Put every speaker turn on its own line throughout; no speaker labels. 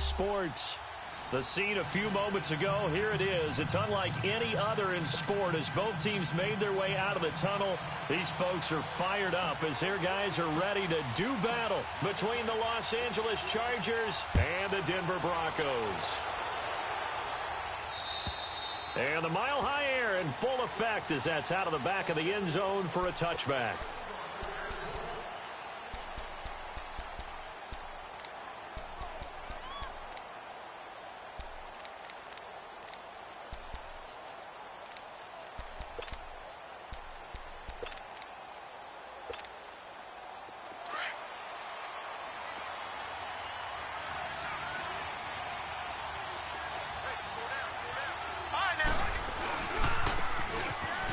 sports. The scene a few moments ago, here it is. It's unlike any other in sport as both teams made their way out of the tunnel. These folks are fired up as their guys are ready to do battle between the Los Angeles Chargers and the Denver Broncos. And the mile-high air in full effect as that's out of the back of the end zone for a touchback.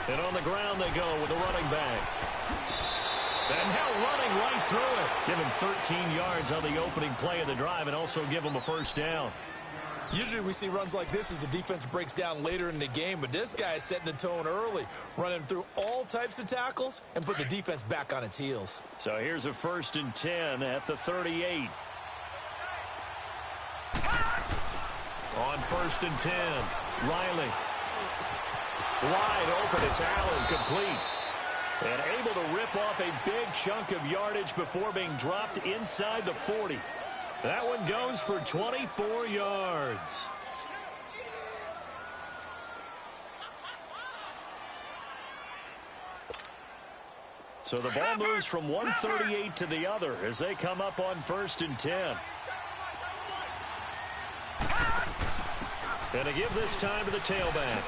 And on the ground they go with a running back. And now running right through it. Give him 13 yards on the opening play of the drive and also give him a first down.
Usually we see runs like this as the defense breaks down later in the game, but this guy is setting the tone early, running through all types of tackles and put the defense back on its heels.
So here's a 1st and 10 at the 38. On 1st and 10, Riley. Wide open, it's Allen, complete. And able to rip off a big chunk of yardage before being dropped inside the 40. That one goes for 24 yards. So the ball moves from 138 to the other as they come up on 1st and 10. And to give this time to the tailback.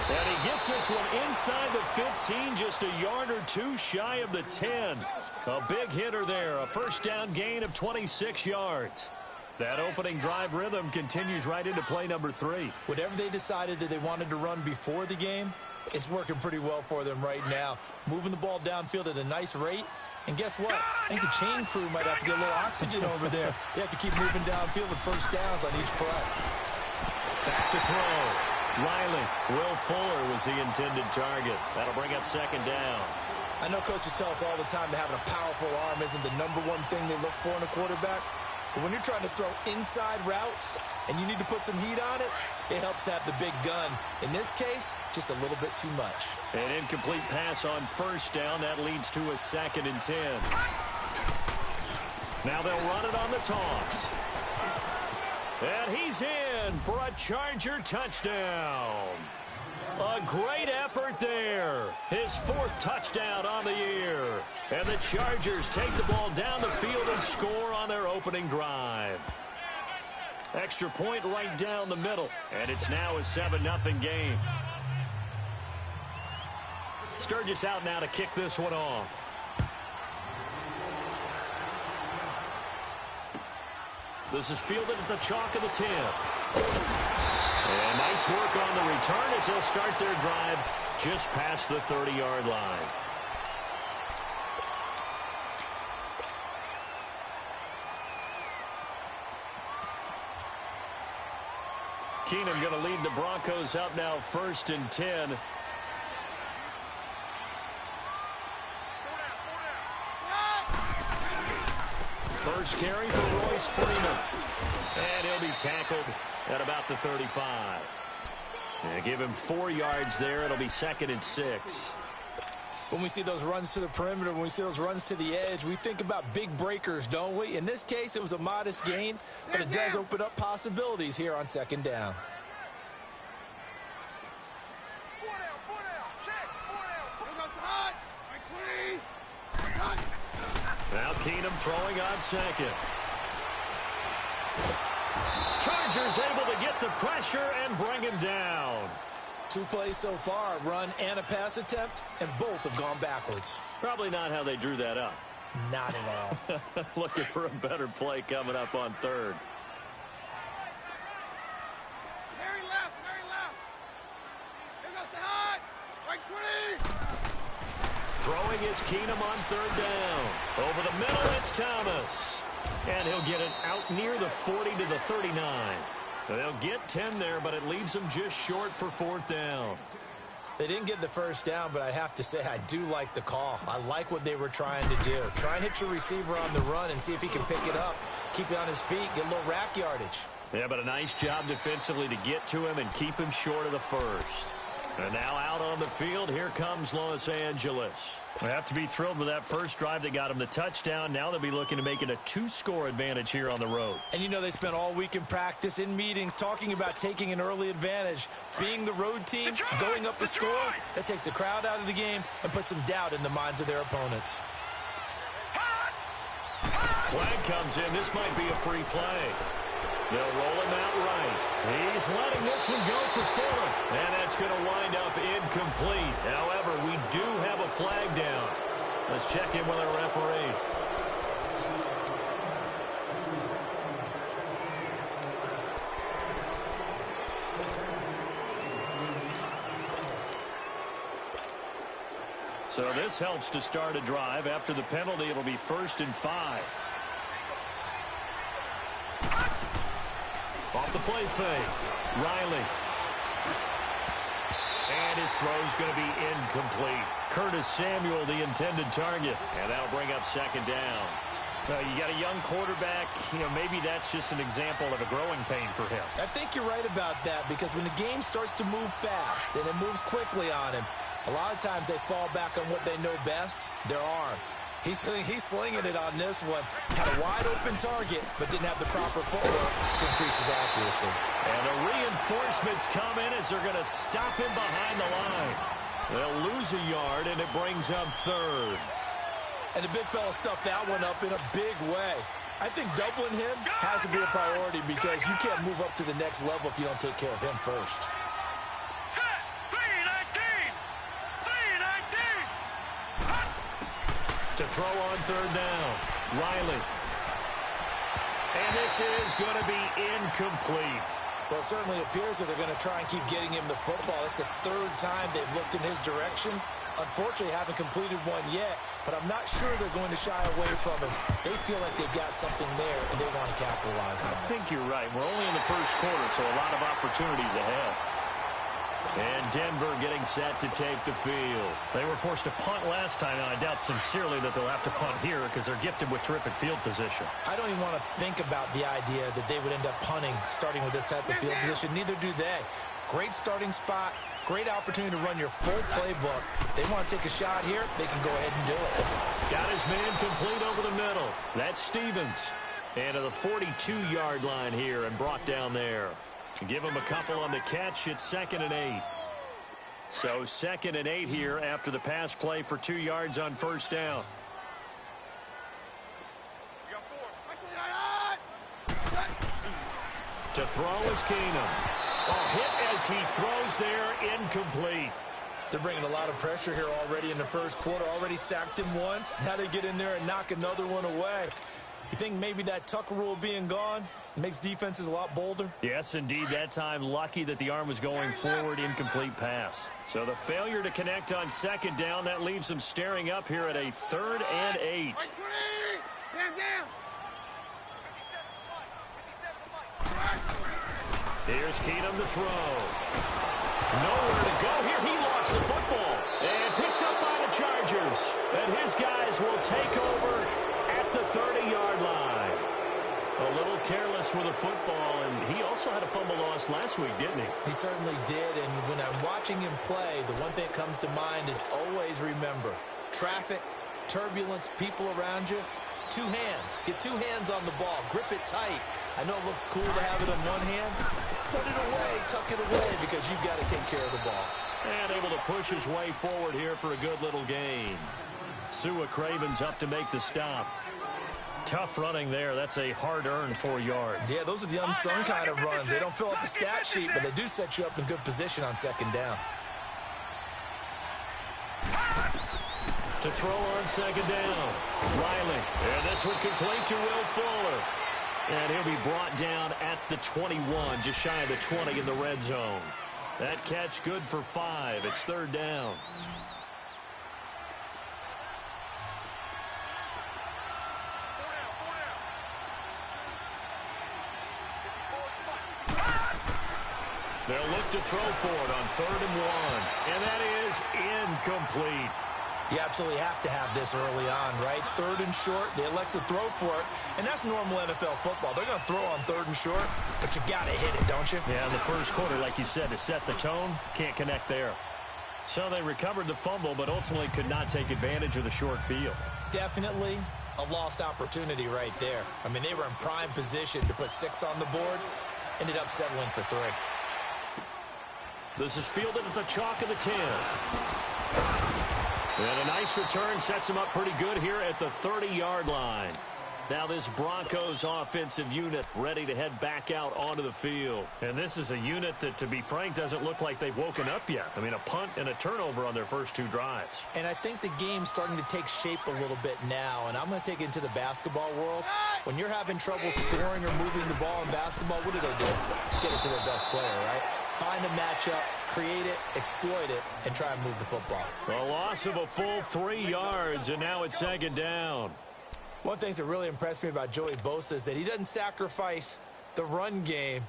And he gets this one inside the 15, just a yard or two shy of the 10. A big hitter there, a first down gain of 26 yards. That opening drive rhythm continues right into play number 3.
Whatever they decided that they wanted to run before the game, it's working pretty well for them right now. Moving the ball downfield at a nice rate. And guess what? I think the chain crew might have to get a little oxygen over there. They have to keep moving downfield with first downs on each play.
Back to throw. Riley. Will Fuller was the intended target. That'll bring up 2nd down.
I know coaches tell us all the time that having a powerful arm isn't the #1 thing they look for in a quarterback. But when you're trying to throw inside routes and you need to put some heat on it, it helps to have the big gun. In this case, just a little bit too much.
An incomplete pass on 1st down. That leads to a 2nd and 10. Now they'll run it on the toss. And he's in for a Charger touchdown. A great effort there. His 4th touchdown on the year. And the Chargers take the ball down the field and score on their opening drive. Extra point right down the middle. And it's now a 7-0 game. Sturgis out now to kick this one off. This is fielded at the chalk of the 10. And nice work on the return as they'll start their drive just past the 30-yard line. Keenum going to lead the Broncos up now 1st and 10. First carry for Royce Freeman. And he'll be tackled at about the 35. And give him 4 yards there. It'll be 2nd and 6.
When we see those runs to the perimeter, when we see those runs to the edge, we think about big breakers, don't we? In this case, it was a modest gain, but it does open up possibilities here on 2nd down.
Now Keenum throwing on 2nd. Chargers able to get the pressure and bring him down.
2 plays so far, a run and a pass attempt, and both have gone backwards.
Probably not how they drew that up.
Not at all.
Looking for a better play coming up on 3rd.
Very left. Here goes the hot. Right 20.
Throwing is Keenum on 3rd down. Over the middle, it's Thomas. And he'll get it out near the 40 to the 39. They'll get 10 there, but it leaves them just short for 4th down.
They didn't get the first down, but I have to say I do like the call. I like what they were trying to do. Try and hit your receiver on the run and see if he can pick it up, keep it on his feet, get a little rack yardage.
Yeah, but a nice job defensively to get to him and keep him short of the first. And now out on the field, here comes Los Angeles. They have to be thrilled with that first drive that got them the touchdown. Now they'll be looking to make it a 2-score advantage here on the road.
And you know they spent all week in practice, in meetings, talking about taking an early advantage. Being the road team, going up a score, that takes the crowd out of the game and puts some doubt in the minds of their opponents.
Flag comes in. This might be a free play. They'll roll him out right. He's letting this one go for Fuller. And that's going to wind up incomplete. However, we do have a flag down. Let's check in with our referee. So this helps to start a drive. After the penalty, it'll be 1st and 5. Off the play fake. Riley. And his throw's going to be incomplete. Curtis Samuel, the intended target. And that'll bring up 2nd down. You got a young quarterback. Maybe that's just an example of a growing pain for him.
I think you're right about that, because when the game starts to move fast and it moves quickly on him, a lot of times they fall back on what they know best, their arm. He's slinging it on this one. Had a wide-open target, but didn't have the proper footwork to increase his accuracy.
And the reinforcements come in as they're going to stop him behind the line. They'll lose a yard, and it brings up 3rd.
And the big fella stuffed that one up in a big way. I think doubling him has to be a priority, because you can't move up to the next level if you don't take care of him first.
To throw on 3rd down. Riley. And this is going to be incomplete.
Well, it certainly appears that they're going to try and keep getting him the football. It's the 3rd time they've looked in his direction. Unfortunately, haven't completed one yet, but I'm not sure they're going to shy away from him. They feel like they've got something there, and they want to capitalize on it.
I think you're right. We're only in the 1st quarter, so a lot of opportunities ahead. And Denver getting set to take the field. They were forced to punt last time, and I doubt sincerely that they'll have to punt here, because they're gifted with terrific field position.
I don't even want to think about the idea that they would end up punting starting with this type of field position. Neither do they. Great starting spot, great opportunity to run your full playbook. They want to take a shot here, they can go ahead and do it.
Got his man complete over the middle. That's Stevens. And to the 42-yard line here and brought down there. Give him a couple on the catch. It's 2nd and 8. So 2nd and 8 here after the pass play for 2 yards on 1st down. To throw is Keenum. Hit as he throws there, incomplete.
They're bringing a lot of pressure here already in the 1st quarter. Already sacked him once. Now they get in there and knock another one away. You think maybe that tuck rule being gone makes defenses a lot bolder?
Yes, indeed. That time, lucky that the arm was going forward, incomplete pass. So the failure to connect on 2nd down, that leaves them staring up here at a 3rd and 8. Here's Keenum to throw. Nowhere to go here. He lost the football and picked up by the Chargers. And his guys will take over at the 30-yard line. A little careless with the football, and he also had a fumble loss last week, didn't he?
He certainly did, and when I'm watching him play, the one thing that comes to mind is always remember, traffic, turbulence, people around you, 2 hands. Get 2 hands on the ball. Grip it tight. I know it looks cool to have it in one hand. Put it away, tuck it away, because you've got to take care of the ball.
And able to push his way forward here for a good little gain. Sua Craven's up to make the stop. Tough running there. That's a hard-earned 4 yards.
Yeah, those are the unsung kind of runs. They don't fill up the stat sheet, but they do set you up in good position on 2nd down.
To throw on 2nd down. Riley. And this one complete to Will Fuller. And he'll be brought down at the 21, just shy of the 20 in the red zone. That catch good for 5. It's 3rd down. They'll look to throw for it on 3rd and 1. And that is incomplete.
You absolutely have to have this early on, right? 3rd and short, they elect to throw for it, and that's normal NFL football. They're going to throw on 3rd and short, but you got to hit it, don't you?
Yeah, in the first quarter, like you said, to set the tone, can't connect there. So they recovered the fumble, but ultimately could not take advantage of the short field.
Definitely a lost opportunity right there. I mean, they were in prime position to put 6 on the board, ended up settling for 3.
This is fielded at the chalk of the 10. And a nice return sets him up pretty good here at the 30-yard line. Now this Broncos offensive unit ready to head back out onto the field. And this is a unit that, to be frank, doesn't look like they've woken up yet. I mean, a punt and a turnover on their first 2 drives.
And I think the game's starting to take shape a little bit now, and I'm going to take it into the basketball world. When you're having trouble scoring or moving the ball in basketball, what do? Get it to their best player, right? Find a matchup, create it, exploit it, and try and move the football.
A loss of a full 3 yards, and now it's 2nd down.
One of the things that really impressed me about Joey Bosa is that he doesn't sacrifice the run game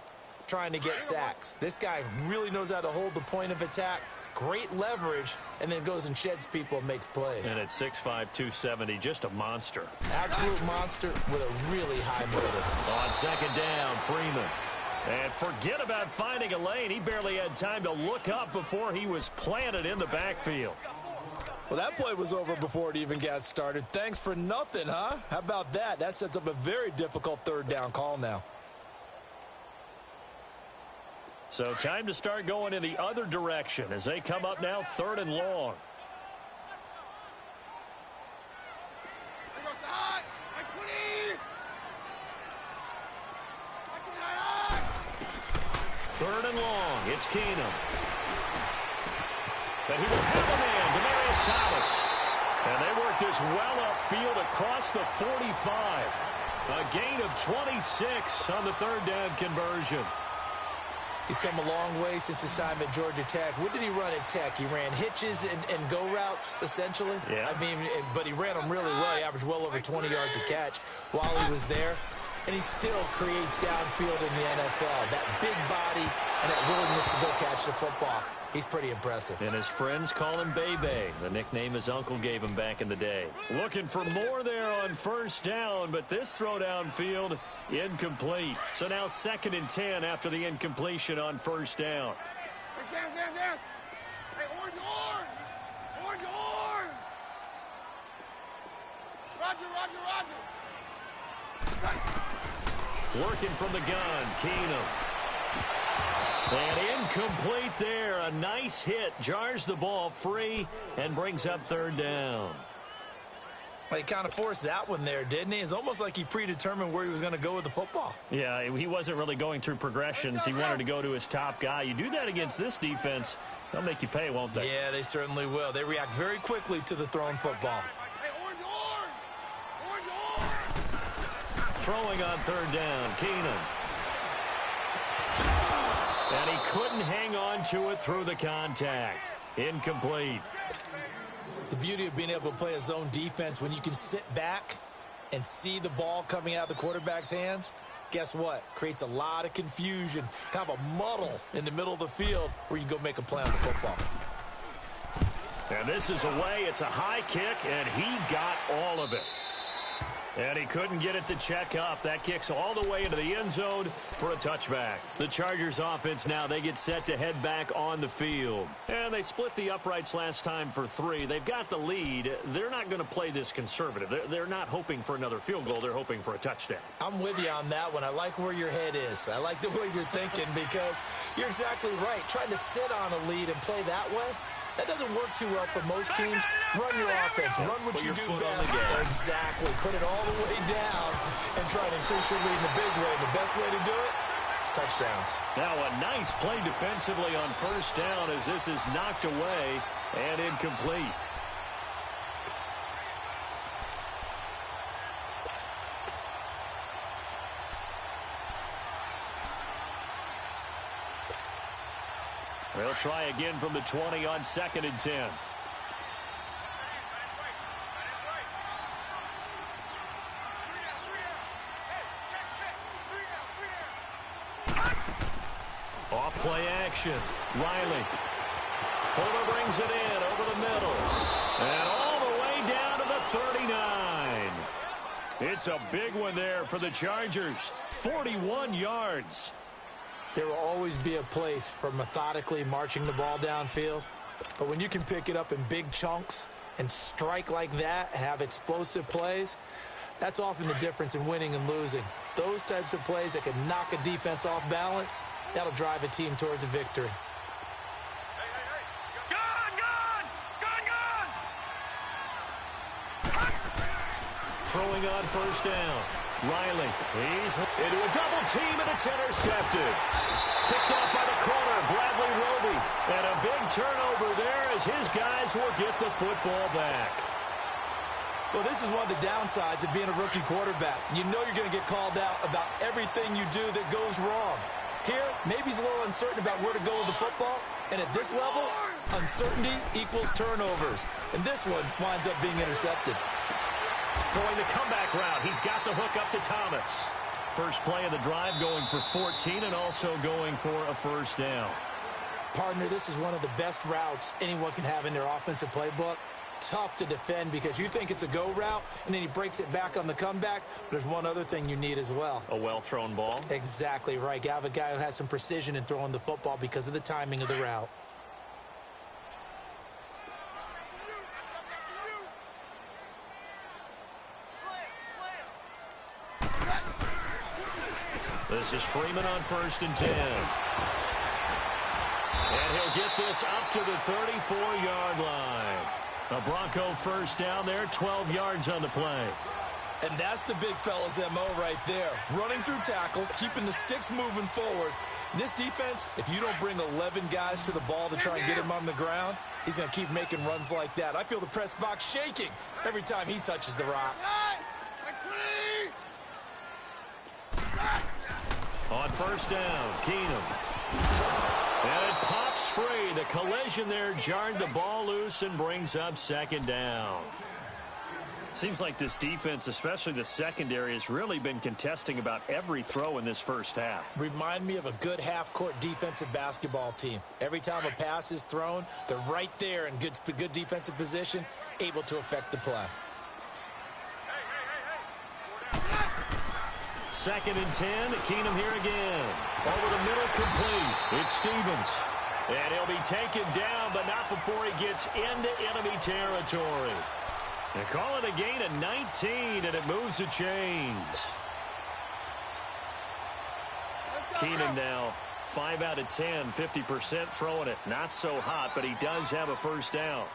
trying to get sacks. This guy really knows how to hold the point of attack, great leverage, and then goes and sheds people and makes plays.
And at 6'5", 270, just a monster.
Absolute monster with a really high motor.
On 2nd down, Freeman. And forget about finding a lane. He barely had time to look up before he was planted in the backfield.
Well, that play was over before it even got started. Thanks for nothing, huh? How about that? That sets up a very difficult 3rd down call now.
So time to start going in the other direction as they come up now 3rd and long. Third and long. It's Keenum. And he will have a man, Demaryius Thomas. And they work this well upfield across the 45. A gain of 26 on the 3rd down conversion.
He's come a long way since his time at Georgia Tech. What did he run at Tech? He ran hitches and go routes, essentially.
Yeah.
I mean, but he ran them really well. He averaged well over 20 yards a catch while he was there. And he still creates downfield in the NFL. That big body and that willingness to go catch the football. He's pretty impressive.
And his friends call him Bebe, the nickname his uncle gave him back in the day. Looking for more there on 1st down, but this throw downfield, incomplete. So now 2nd and 10 after the incompletion on 1st down.
Hey, down. Hey, orange. Roger.
Working from the gun, Keenum. And incomplete there. A nice hit. Jars the ball free and brings up 3rd down.
Well, he kind of forced that one there, didn't he? It's almost like he predetermined where he was going to go with the football.
Yeah, he wasn't really going through progressions. He wanted to go to his top guy. You do that against this defense, they'll make you pay, won't they?
Yeah, they certainly will. They react very quickly to the thrown football.
Hey, orange.
Throwing on 3rd down, Keenum. And he couldn't hang on to it through the contact. Incomplete.
The beauty of being able to play a zone defense when you can sit back and see the ball coming out of the quarterback's hands, guess what? Creates a lot of confusion, kind of a muddle in the middle of the field where you can go make a play on the football.
And this is away. It's a high kick, and he got all of it. And he couldn't get it to check up. That kicks all the way into the end zone for a touchback. The Chargers offense now, they get set to head back on the field. And they split the uprights last time for 3. They've got the lead. They're not going to play this conservative. They're not hoping for another field goal. They're hoping for a touchdown.
I'm with you on that one. I like where your head is. I like the way you're thinking because you're exactly right. Trying to sit on a lead and play that way, that doesn't work too well for most teams. Run your offense. Run what you do best. Exactly. Put it all the way down and try to increase your lead in a big way. The best way to do it, touchdowns.
Now a nice play defensively on 1st down as this is knocked away and incomplete. They'll try again from the 20 on 2nd and 10. Off play action. Riley. Fuller brings it in over the middle. And all the way down to the 39. It's a big one there for the Chargers. 41 yards.
There will always be a place for methodically marching the ball downfield. But when you can pick it up in big chunks and strike like that, have explosive plays, that's often the difference in winning and losing. Those types of plays that can knock a defense off balance, that'll drive a team towards a victory.
Throwing on first down. Riley, he's into a double team, and it's intercepted. Picked off by the corner, Bradley Roby. And a big turnover there as his guys will get the football back.
Well, this is one of the downsides of being a rookie quarterback. You know you're going to get called out about everything you do that goes wrong. Here, maybe he's a little uncertain about where to go with the football. And at this level, uncertainty equals turnovers. And this one winds up being intercepted.
Throwing the comeback route. He's got the hook up to Thomas. First play of the drive going for 14 and also going for a first down.
Partner, this is one of the best routes anyone can have in their offensive playbook. Tough to defend because you think it's a go route, and then he breaks it back on the comeback. But there's one other thing you need as well.
A well-thrown ball?
Exactly right. You have a guy who has some precision in throwing the football because of the timing of the route.
This is Freeman on 1st and 10. And he'll get this up to the 34-yard line. A Bronco first down there, 12 yards on the play.
And that's the big fella's MO right there. Running through tackles, keeping the sticks moving forward. This defense, if you don't bring 11 guys to the ball to try and get him on the ground, he's going to keep making runs like that. I feel the press box shaking every time he touches the rock.
On first down, Keenum. And it pops free. The collision there jarred the ball loose and brings up second down. Seems like this defense, especially the secondary, has really been contesting about every throw in this first half.
Remind me of a good half-court defensive basketball team. Every time a pass is thrown, they're right there in good defensive position, able to affect the play.
2nd and 10. Keenum here again. Over the middle, complete. It's Stevens. And he'll be taken down, but not before he gets into enemy territory. They call it a gain of 19, and it moves the chains. Keenum now 5 out of 10, 50% throwing it. Not so hot, but he does have a first down.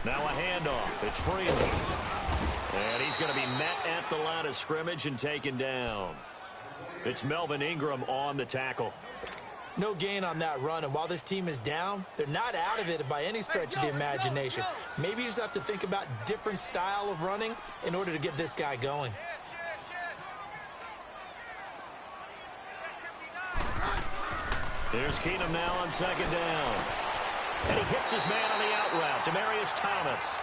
Now a handoff. It's Freeman. And he's going to be met at the line of scrimmage and taken down. It's Melvin Ingram on the tackle.
No gain on that run, and while this team is down, they're not out of it by any stretch of the imagination. Maybe you just have to think about different style of running in order to get this guy going.
Here's Keenum now on 2nd down. And he hits his man on the out route, Demaryius Thomas.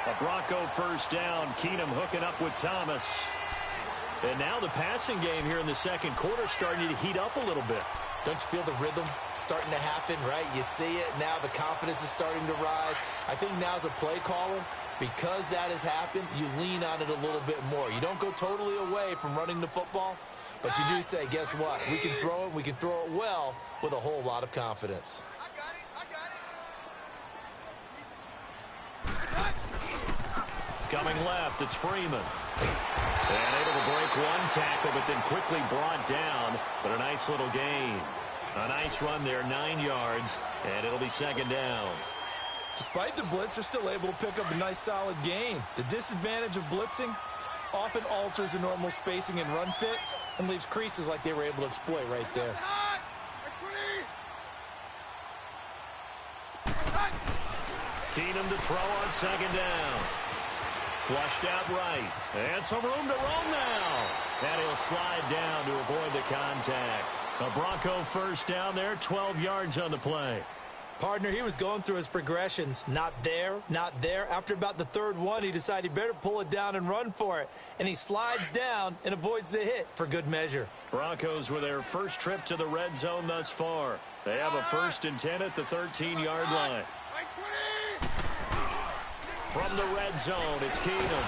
A Bronco first down. Keenum hooking up with Thomas. And now the passing game here in the second quarter starting to heat up a little bit.
Don't you feel the rhythm starting to happen, right? You see it now. The confidence is starting to rise. I think now as a play caller, because that has happened, you lean on it a little bit more. You don't go totally away from running the football, but you do say, guess what? We can throw it. We can throw it well with a whole lot of confidence.
Coming left, it's Freeman. And able to break one tackle, but then quickly brought down. But a nice little gain. A nice run there, 9 yards, and it'll be 2nd down.
Despite the blitz, they're still able to pick up a nice solid gain. The disadvantage of blitzing often alters the normal spacing and run fits and leaves creases like they were able to exploit right there.
Keenum to throw on 2nd down. Flushed out right. And some room to roam now. And he'll slide down to avoid the contact. A Bronco first down there, 12 yards on the play.
Partner, he was going through his progressions. Not there, not there. After about the third one, he decided he better pull it down and run for it. And he slides down and avoids the hit for good measure.
Broncos with their first trip to the red zone thus far. They have a 1st and 10 at the 13-yard line. From the red zone, it's Keenum.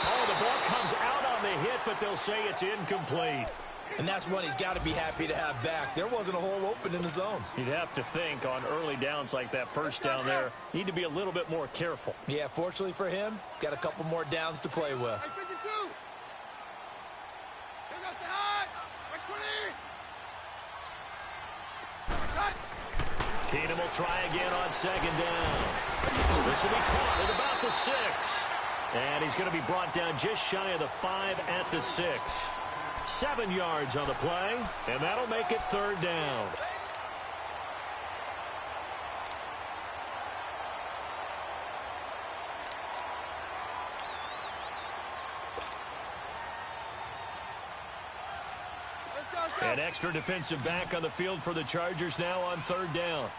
Oh, the ball comes out on the hit, but they'll say it's incomplete.
And that's one he's got to be happy to have back. There wasn't a hole open in the zone.
You'd have to think on early downs like that first down there, need to be a little bit more careful.
Yeah, fortunately for him, got a couple more downs to play with.
Keenum will try again on 2nd down. This will be caught at about the 6. And he's going to be brought down just shy of the 5 at the 6. 7 yards on the play, and that'll make it 3rd down. An extra defensive back on the field for the Chargers now on 3rd down.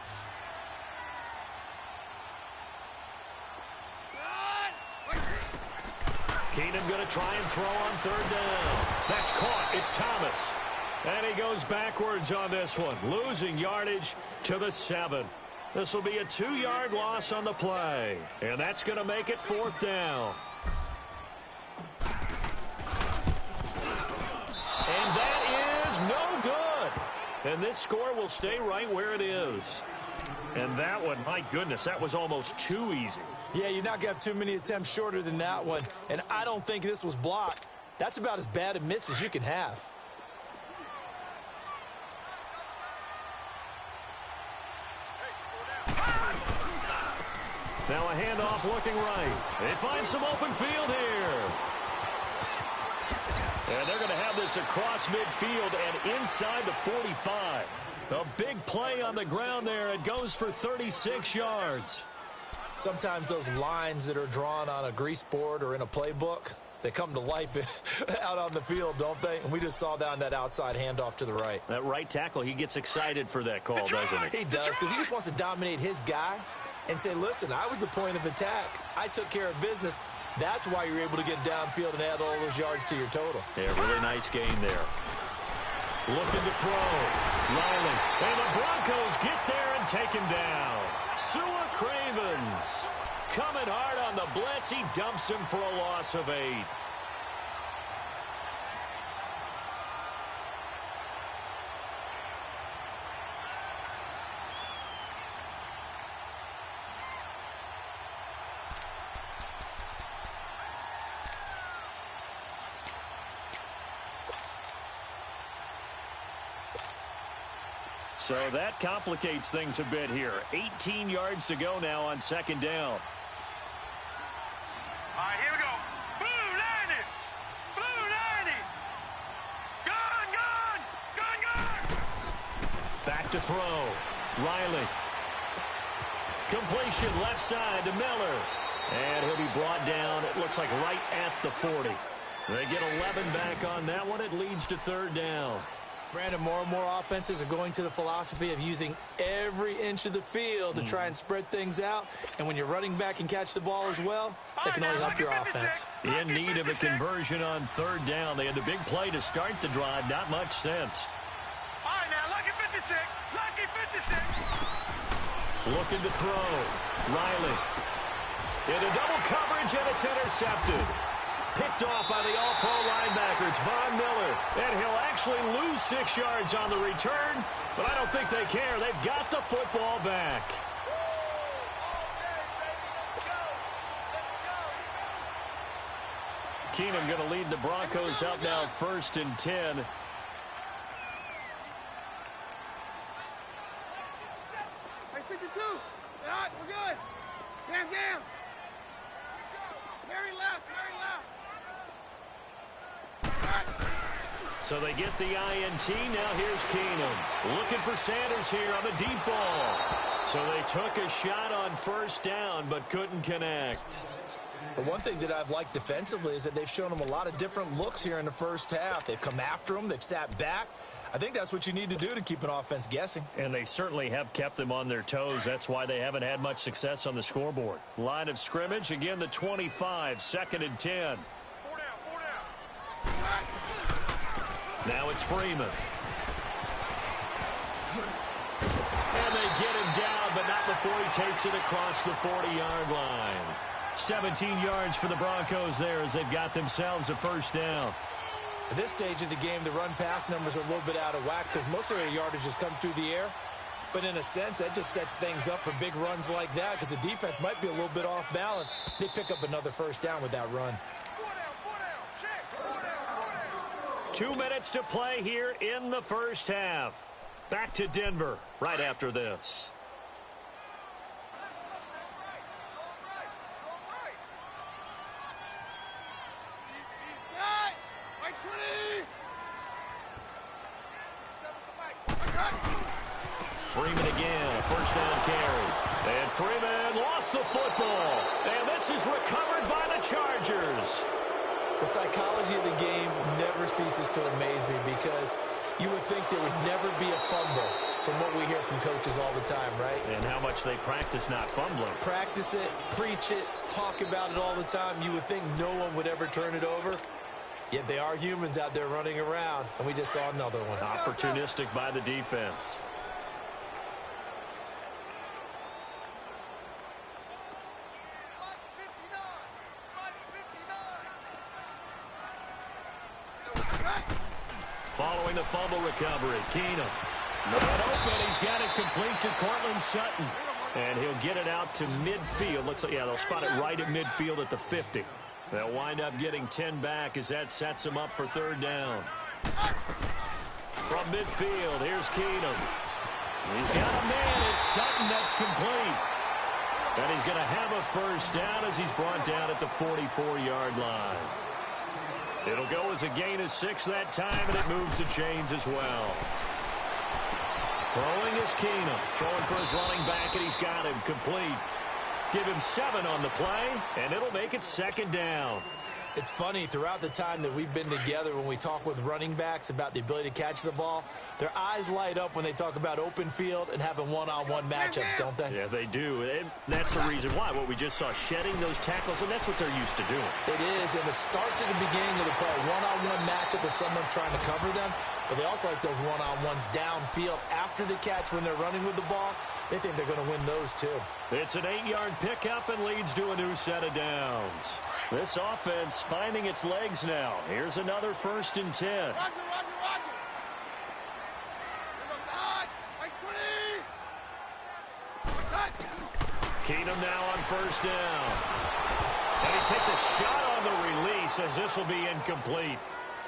Keenum going to try and throw on 3rd down. That's caught. It's Thomas. And he goes backwards on this one, losing yardage to the 7. This will be a 2-yard loss on the play. And that's going to make it 4th down. And that is no good. And this score will stay right where it is. And that one, my goodness, that was almost too easy.
Yeah, you're not going to have too many attempts shorter than that one. And I don't think this was blocked. That's about as bad a miss as you can have.
Now a handoff looking right. They find some open field here. And they're going to have this across midfield and inside the 45. A big play on the ground there. It goes for 36 yards.
Sometimes those lines that are drawn on a grease board or in a playbook, they come to life out on the field, don't they? And we just saw down that outside handoff to the right.
That right tackle, he gets excited for that call, doesn't he?
He does, because he just wants to dominate his guy and say, listen, I was the point of attack. I took care of business. That's why you're able to get downfield and add all those yards to your total.
Yeah, really nice gain there. Looking to throw. Riley. And the Broncos get there and take him down. Sua Cravens coming hard on the blitz. He dumps him for a loss of 8. So that complicates things a bit here. 18 yards to go now on 2nd down.
All right, here we go. Blue 90. Blue 90. Gone.
Back to throw. Riley. Completion left side to Miller. And he'll be brought down, it looks like right at the 40. They get 11 back on that one. It leads to 3rd down.
Brandon, more and more offenses are going to the philosophy of using every inch of the field to try and spread things out. And when you're running back and catch the ball as well, that can only help your offense.
In need of a conversion on 3rd down. They had the big play to start the drive. Not much sense.
All right, now, lucky 56. Lucky 56.
Looking to throw. Riley. Into double coverage, and it's intercepted. Picked off by the all-pro linebacker. It's Von Miller. And he'll actually lose 6 yards on the return, but I don't think they care. They've got the football back. Keenum going to lead the Broncos up now 1st and 10.
Hey, 52. All right, we're good. Jam. Mary left.
So they get the INT. Now here's Keenum. Looking for Sanders here on the deep ball. So they took a shot on 1st down, but couldn't connect.
The one thing that I've liked defensively is that they've shown them a lot of different looks here in the first half. They've come after them. They've sat back. I think that's what you need to do to keep an offense guessing.
And they certainly have kept them on their toes. That's why they haven't had much success on the scoreboard. Line of scrimmage, again, the 25, 2nd and 10. Now it's Freeman. And they get him down, but not before he takes it across the 40-yard line. 17 yards for the Broncos there as they've got themselves a first down.
At this stage of the game, the run-pass numbers are a little bit out of whack because most of their yardage has come through the air. But in a sense, that just sets things up for big runs like that because the defense might be a little bit off balance. They pick up another first down with that run.
2 minutes to play here in the first half. Back to Denver right after this. Freeman again, a first down carry. And Freeman lost the football. And this is recovered by the Chargers.
The psychology of the game never ceases to amaze me because you would think there would never be a fumble from what we hear from coaches all the time, right?
And how much they practice not fumbling.
Practice it, preach it, talk about it all the time. You would think no one would ever turn it over. Yet they are humans out there running around, and we just saw another one.
Opportunistic by the defense. Following the fumble recovery, Keenum. Not open. He's got it complete to Cortland Sutton. And he'll get it out to midfield. Looks like, yeah, they'll spot it right at midfield at the 50. They'll wind up getting 10 back as that sets them up for third down. From midfield, here's Keenum. He's got a man. It's Sutton that's complete. And he's going to have a first down as he's brought down at the 44-yard line. It'll go as a gain of 6 that time, and it moves the chains as well. Throwing is Keenum. Throwing for his running back, and he's got him complete. Give him 7 on the play, and it'll make it 2nd down.
It's funny, throughout the time that we've been together, when we talk with running backs about the ability to catch the ball, their eyes light up when they talk about open field and having one-on-one matchups, don't they?
Yeah, they do. And that's the reason why. What we just saw, shedding those tackles, and that's what they're used to doing.
It is, and it starts at the beginning of the play. One-on-one matchup if someone's trying to cover them, but they also like those one-on-ones downfield after the catch when they're running with the ball. They think they're going to win those, too.
It's an 8-yard pickup and leads to a new set of downs. This offense finding its legs now. Here's another 1st and 10.
Roger.
Keenum now on 1st down. And he takes a shot on the release as this will be incomplete.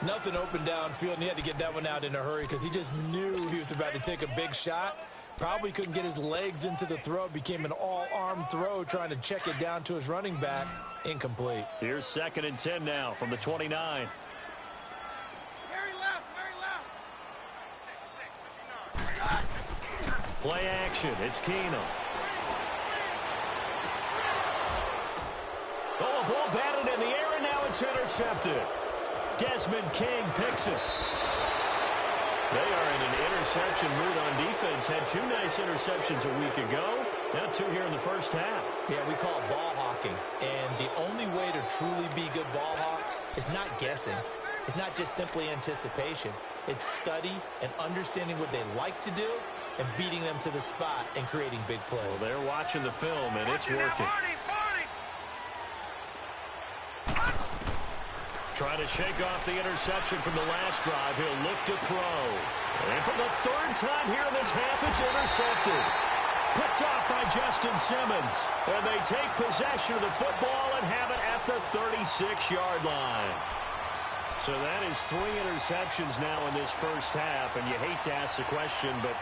Nothing open downfield, and he had to get that one out in a hurry because he just knew he was about to take a big shot. Probably couldn't get his legs into the throw. Became an all-arm throw trying to check it down to his running back. Incomplete.
Here's 2nd and 10 now from the 29.
Very left.
Play action. It's Keenum. Oh, a ball batted in the air, and now it's intercepted. Desmond King picks it. They are in an interception mood on defense. Had 2 nice interceptions a week ago. Now 2 here in the first half.
Yeah, we call it ball hawking. And the only way to truly be good ball hawks is not guessing. It's not just simply anticipation. It's study and understanding what they like to do and beating them to the spot and creating big plays.
Well, they're watching the film, and it's working. Trying to shake off the interception from the last drive. He'll look to throw. And for the 3rd time here in this half, it's intercepted. Picked off by Justin Simmons. And they take possession of the football and have it at the 36-yard line. So that is 3 interceptions now in this first half. And you hate to ask the question, but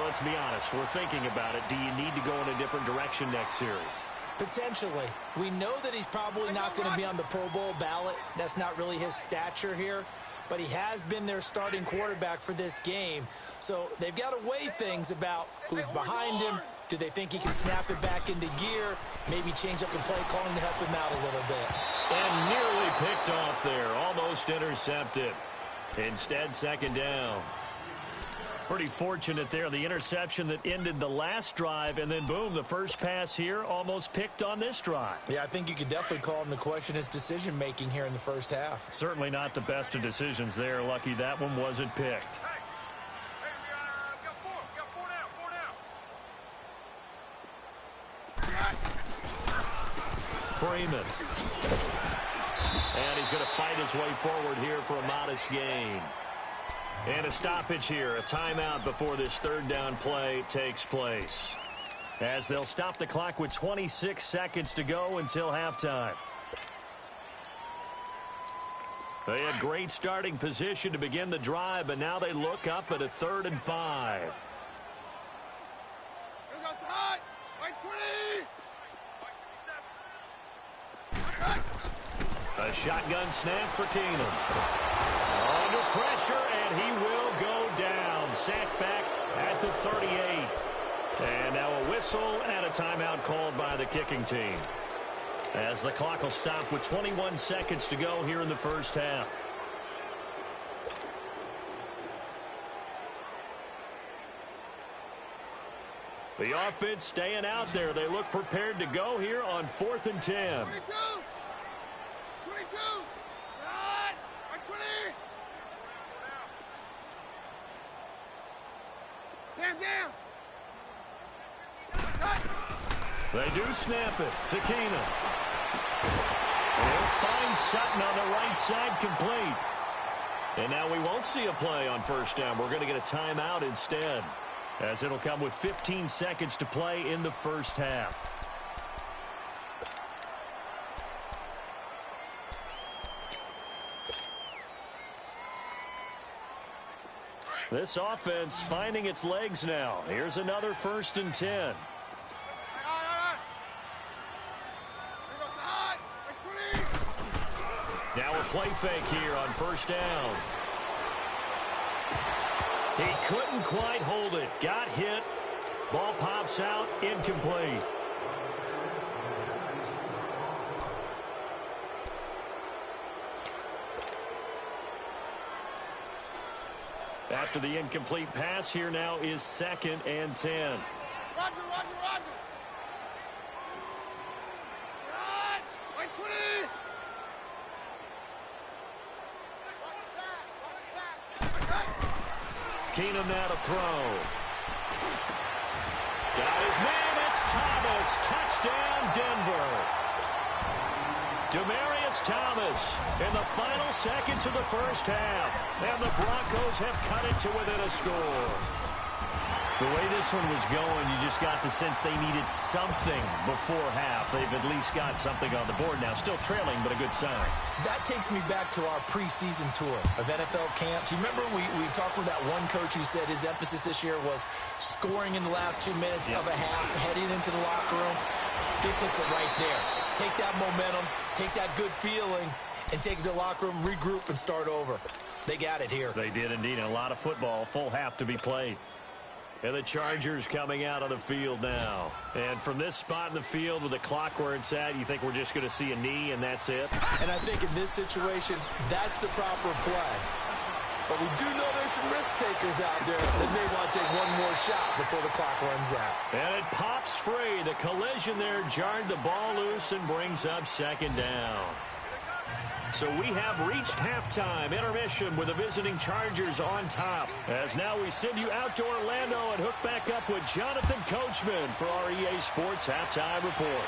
let's be honest. We're thinking about it. Do you need to go in a different direction next series?
Potentially. We know that he's probably not going to be on the Pro Bowl ballot. That's not really his stature here. But he has been their starting quarterback for this game. So they've got to weigh things about who's behind him. Do they think he can snap it back into gear? Maybe change up the play calling to help him out a little bit.
And nearly picked off there. Almost intercepted. Instead, 2nd down. Pretty fortunate there. The interception that ended the last drive, and then, boom, the first pass here almost picked on this drive.
Yeah, I think you could definitely call him to question his decision-making here in the first half.
Certainly not the best of decisions there. Lucky that one wasn't picked.
We got four now.
Freeman. And he's going to fight his way forward here for a modest gain. And a stoppage here, a timeout before this third down play takes place. As they'll stop the clock with 26 seconds to go until halftime. They had great starting position to begin the drive, but now they look up at a 3rd and 5.
Here we go, side. Right 20.
A shotgun snap for Keenum. Under pressure, and he will go down. Sacked back at the 38. And now a whistle and a timeout called by the kicking team. As the clock will stop with 21 seconds to go here in the first half. The offense staying out there. They look prepared to go here on 4th and 10.
22. 22. Right 20. Stand down.
They do snap it to Keenum. They'll find Sutton on the right side, complete. And now we won't see a play on first down. We're going to get a timeout instead, as it'll come with 15 seconds to play in the first half. This offense finding its legs now. Here's another 1st and 10. Now a play fake here on first down. He couldn't quite hold it. Got hit. Ball pops out. Incomplete. After the incomplete pass, here now is 2nd and 10.
Roger. Right 20.
Keenum now to throw. Got his man. It's Thomas. Touchdown, Denver. Demaryius Thomas in the final seconds of the first half. And the Broncos have cut it to within a score. The way this one was going, you just got the sense they needed something before half. They've at least got something on the board now. Still trailing, but a good sign.
That takes me back to our preseason tour of NFL camps. You remember we talked with that one coach who said his emphasis this year was scoring in the last 2 minutes of a half, heading into the locker room. This hits it right there. Take that momentum, take that good feeling, and take it to the locker room, regroup, and start over. They got it here.
They did indeed. And a lot of football, full half to be played. And the Chargers coming out on the field now. And from this spot in the field with the clock where it's at, you think we're just going to see a knee and that's it?
And I think in this situation, that's the proper play. But we do know there's some risk takers out there that may want to take one more shot before the clock runs out.
And it pops free. The collision there jarred the ball loose and brings up 2nd down. So we have reached halftime, intermission with the visiting Chargers on top. As now we send you out to Orlando and hook back up with Jonathan Coachman for our EA Sports Halftime Report.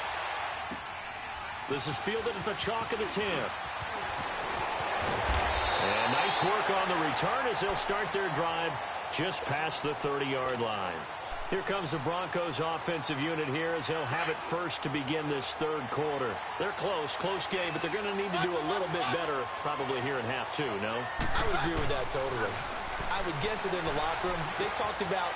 This is fielded at the chalk of the 10. And nice work on the return as they'll start their drive just past the 30-yard line. Here comes the Broncos offensive unit here as they'll have it first to begin this third quarter. They're close game, but they're going to need to do a little bit better probably here in half 2, no?
I would agree with that totally. I would guess it in the locker room. They talked about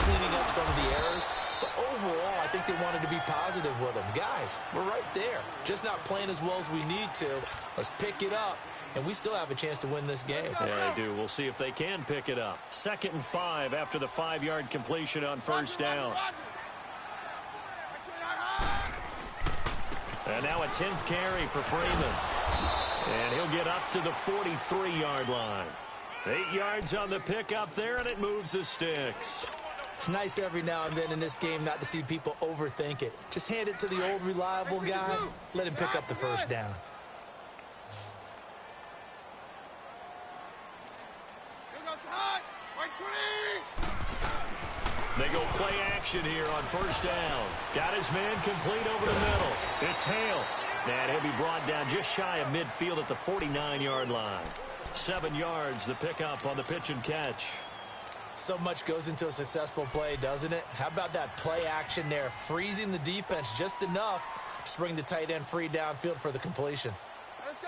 cleaning up some of the errors, but overall, I think they wanted to be positive with them. Guys, we're right there. Just not playing as well as we need to. Let's pick it up. And we still have a chance to win this game.
Yeah, they do. We'll see if they can pick it up. 2nd and 5 after the 5-yard completion on first down. And now a 10th carry for Freeman. And he'll get up to the 43-yard line. 8 yards on the pickup there, and it moves the sticks.
It's nice every now and then in this game not to see people overthink it. Just hand it to the old reliable guy. Let him pick up the first down.
They go play action here on first down. Got his man complete over the middle. It's Hale. And he'll be brought down just shy of midfield at the 49-yard line. 7 yards, the pickup on the pitch and catch.
So much goes into a successful play, doesn't it? How about that play action there, freezing the defense just enough to bring the tight end free downfield for the completion.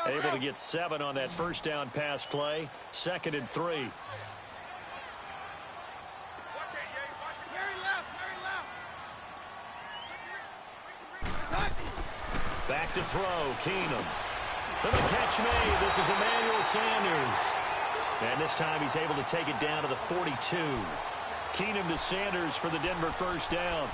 Able to get 7 on that first down pass play. 2nd and 3. Back to throw, Keenum. And the catch made. This is Emmanuel Sanders. And this time he's able to take it down to the 42. Keenum to Sanders for the Denver first down.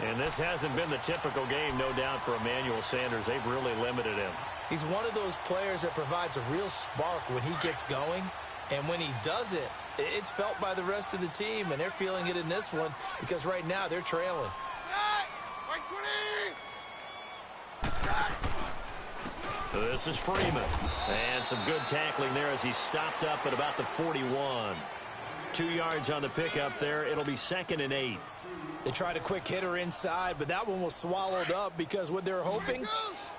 And this hasn't been the typical game, no doubt, for Emmanuel Sanders. They've really limited him.
He's one of those players that provides a real spark when he gets going. And when he does it, it's felt by the rest of the team. And they're feeling it in this one because right now they're trailing.
This is Freeman. And some good tackling there as he stopped up at about the 41. 2 yards on the pickup there. It'll be 2nd and 8.
They tried a quick hitter inside, but that one was swallowed up because what they're hoping,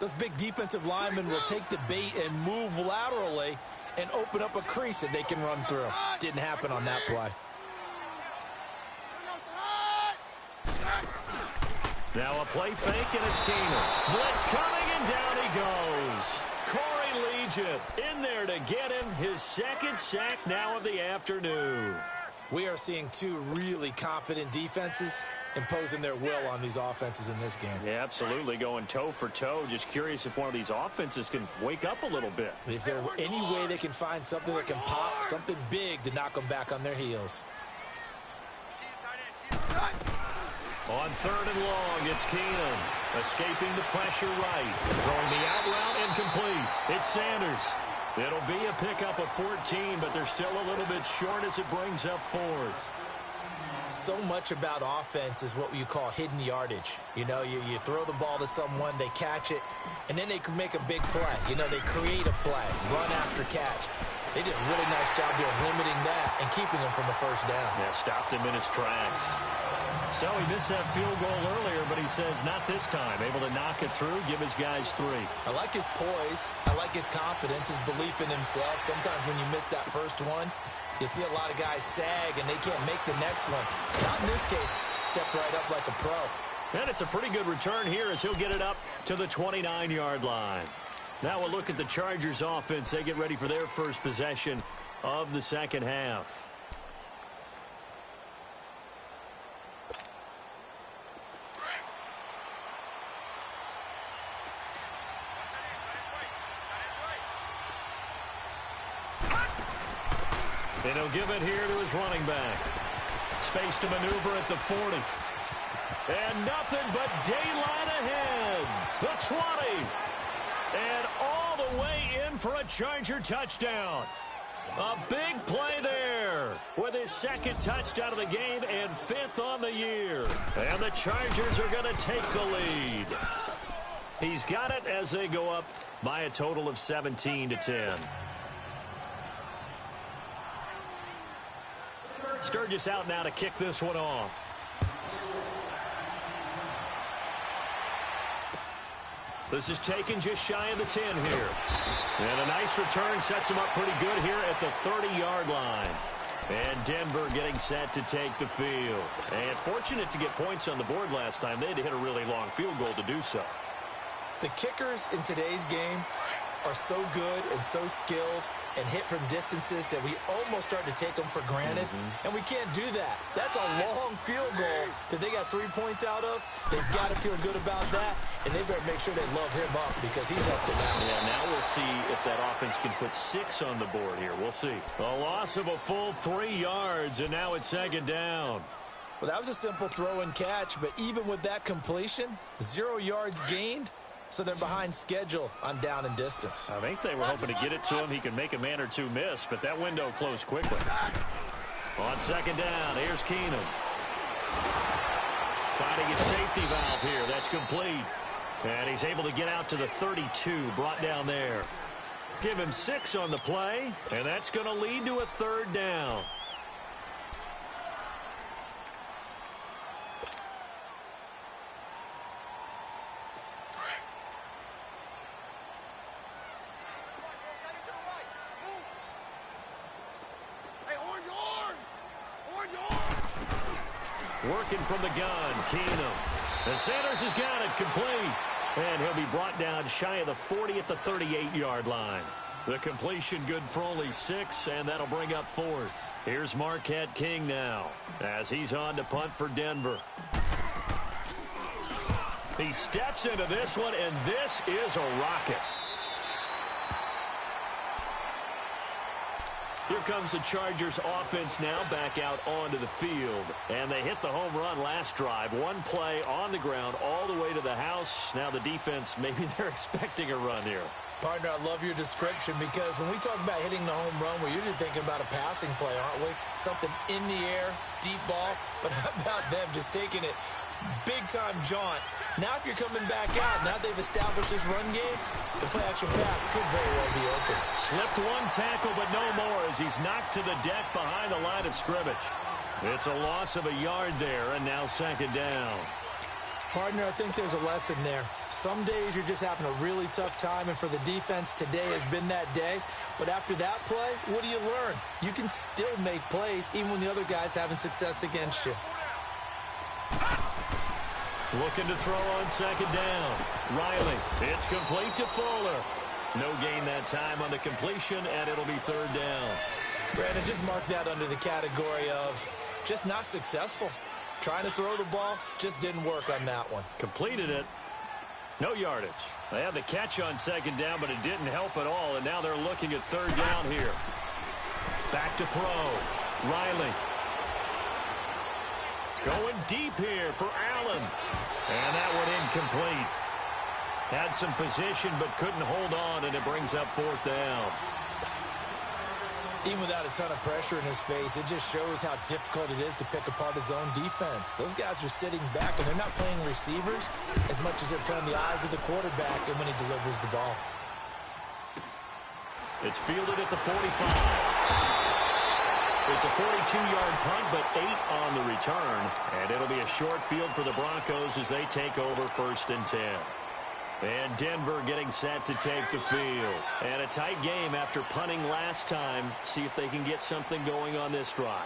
those big defensive linemen will take the bait and move laterally and open up a crease that they can run through. Didn't happen on that play.
Now a play fake, and it's Keenum. Blitz coming, and down he goes. Corey Legion in there to get him his 2nd sack now of the afternoon.
We are seeing 2 really confident defenses imposing their will on these offenses in this game.
Yeah, absolutely, going toe for toe. Just curious if one of these offenses can wake up a little bit.
Is there any way they can find something that can pop, something big to knock them back on their heels?
On 3rd and long, it's Keenum. Escaping the pressure right. Throwing the out route incomplete. It's Sanders. It'll be a pickup of 14, but they're still a little bit short as it brings up 4th.
So much about offense is what you call hidden yardage. You know, you throw the ball to someone, they catch it, and then they can make a big play. You know, they create a play, run after catch. They did a really nice job here limiting that and keeping him from the first down.
Yeah, stopped him in his tracks. So he missed that field goal earlier, but he says not this time. Able to knock it through, give his guys 3.
I like his poise. I like his confidence, his belief in himself. Sometimes when you miss that first one, you see a lot of guys sag and they can't make the next one. Not in this case. Stepped right up like a pro.
And it's a pretty good return here as he'll get it up to the 29-yard line. Now we'll look at the Chargers offense. They get ready for their first possession of the second half. And he'll give it here to his running back. Space to maneuver at the 40. And nothing but daylight ahead. The 20. And all the way in for a Charger touchdown. A big play there with his 2nd touchdown of the game and 5th on the year. And the Chargers are going to take the lead. He's got it as they go up by a total of 17-10. Sturgis out now to kick this one off. This is taken just shy of the 10 here. And a nice return sets him up pretty good here at the 30-yard line. And Denver getting set to take the field. And fortunate to get points on the board last time. They had to hit a really long field goal to do so.
The kickers in today's game are so good and so skilled and hit from distances that we almost start to take them for granted. And we can't do that. That's a long field goal that they got 3 points out of. They've got to feel good about that, and they better make sure they love him up because he's helped them out.
Yeah, now we'll see if that offense can put 6 on the board here. We'll see. A loss of a full 3 yards, and now it's 2nd down.
Well, that was a simple throw and catch, but even with that completion, 0 yards gained, So they're behind schedule on down and distance.
I think they were hoping to get it to him. He could make a man or two miss, but that window closed quickly. On second down, here's Keenum. Finding his safety valve here. That's complete. And he's able to get out to the 32, brought down there. Give him 6 on the play, and that's going to lead to a third down. Working from the gun, Keenum. And Sanders has got it complete. And he'll be brought down shy of the 40 at the 38-yard line. The completion good for only 6, and that'll bring up 4th. Here's Marquette King now as he's on to punt for Denver. He steps into this one, and this is a rocket. Here comes the Chargers offense now back out onto the field. And they hit the home run last drive. One play on the ground all the way to the house. Now the defense, maybe they're expecting a run here.
Partner, I love your description because when we talk about hitting the home run, we're usually thinking about a passing play, aren't we? Something in the air, deep ball. But how about them just taking it big-time jaunt? Now if you're coming back out, now they've established this run game, the play-action pass could very well be open.
Slipped one tackle, but no more as he's knocked to the deck behind the line of scrimmage. It's a loss of a yard there, and now second down.
Partner, I think there's a lesson there. Some days you're just having a really tough time, and for the defense, today has been that day. But after that play, what do you learn? You can still make plays even when the other guy's having success against you.
Looking to throw on second down. Riley, it's complete to Fuller. No gain that time on the completion, and it'll be third down.
Brandon, just mark that under the category of just not successful. Trying to throw the ball, just didn't work on that one.
Completed it. No yardage. They had the catch on second down, but it didn't help at all, and now they're looking at third down here. Back to throw. Riley. Going deep here for Allen. And that one incomplete. Had some position but couldn't hold on, and it brings up fourth down.
Even without a ton of pressure in his face, it just shows how difficult it is to pick apart his own defense. Those guys are sitting back, and they're not playing receivers as much as they're playing the eyes of the quarterback and when he delivers the ball.
It's fielded at the 45. It's a 42-yard punt, but 8 on the return. And it'll be a short field for the Broncos as they take over 1st and 10. And Denver getting set to take the field. And a tight game after punting last time. See if they can get something going on this drive.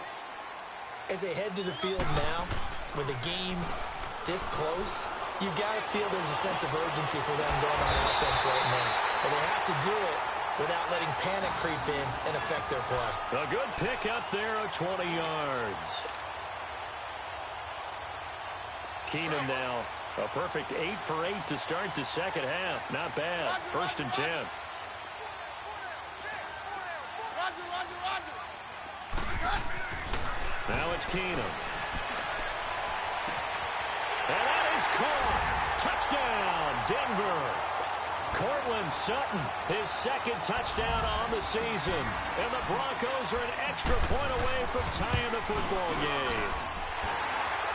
As they head to the field now, with the game this close, you've got to feel there's a sense of urgency for them going on offense right now. But they have to do it without letting panic creep in and affect their play.
A good pick up there of 20 yards. Keenum now. A perfect 8 for 8 to start the second half. Not bad. 1st and 10. Now it's Keenum. And that is caught. Touchdown, Denver. Cortland Sutton, his 2nd touchdown on the season. And the Broncos are an extra point away from tying the football game.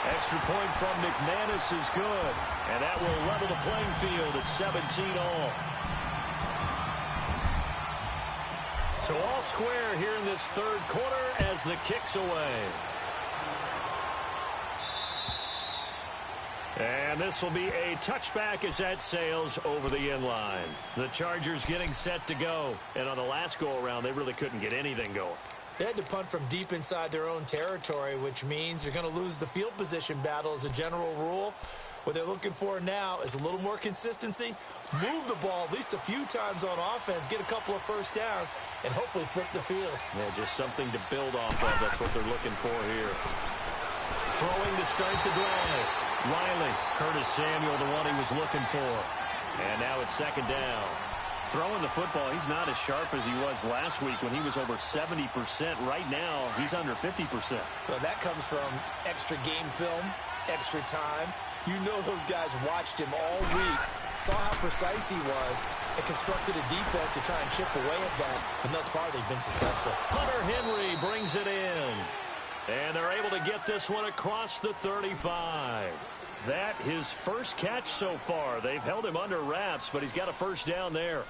Extra point from McManus is good, and that will level the playing field at 17 all. So all square here in this 3rd quarter as the kick's away. And this will be a touchback as that sails over the end line. The Chargers getting set to go, and on the last go-around, they really couldn't get anything going.
They had to punt from deep inside their own territory, which means you're going to lose the field position battle as a general rule. What they're looking for now is a little more consistency, move the ball at least a few times on offense, get a couple of first downs, and hopefully flip the field.
Yeah, just something to build off of. That's what they're looking for here. Throwing to start the drive. Riley, Curtis Samuel, the one he was looking for. And now it's 2nd down. Throwing the football, he's not as sharp as he was last week when he was over 70%. Right now, he's under 50%.
Well, that comes from extra game film, extra time, You know those guys watched him all week, saw how precise he was, and constructed a defense to try and chip away at that. And thus far, they've been successful.
Hunter Henry brings it in. And they're able to get this one across the 35. That his first catch so far. They've held him under wraps, but he's got a first down there.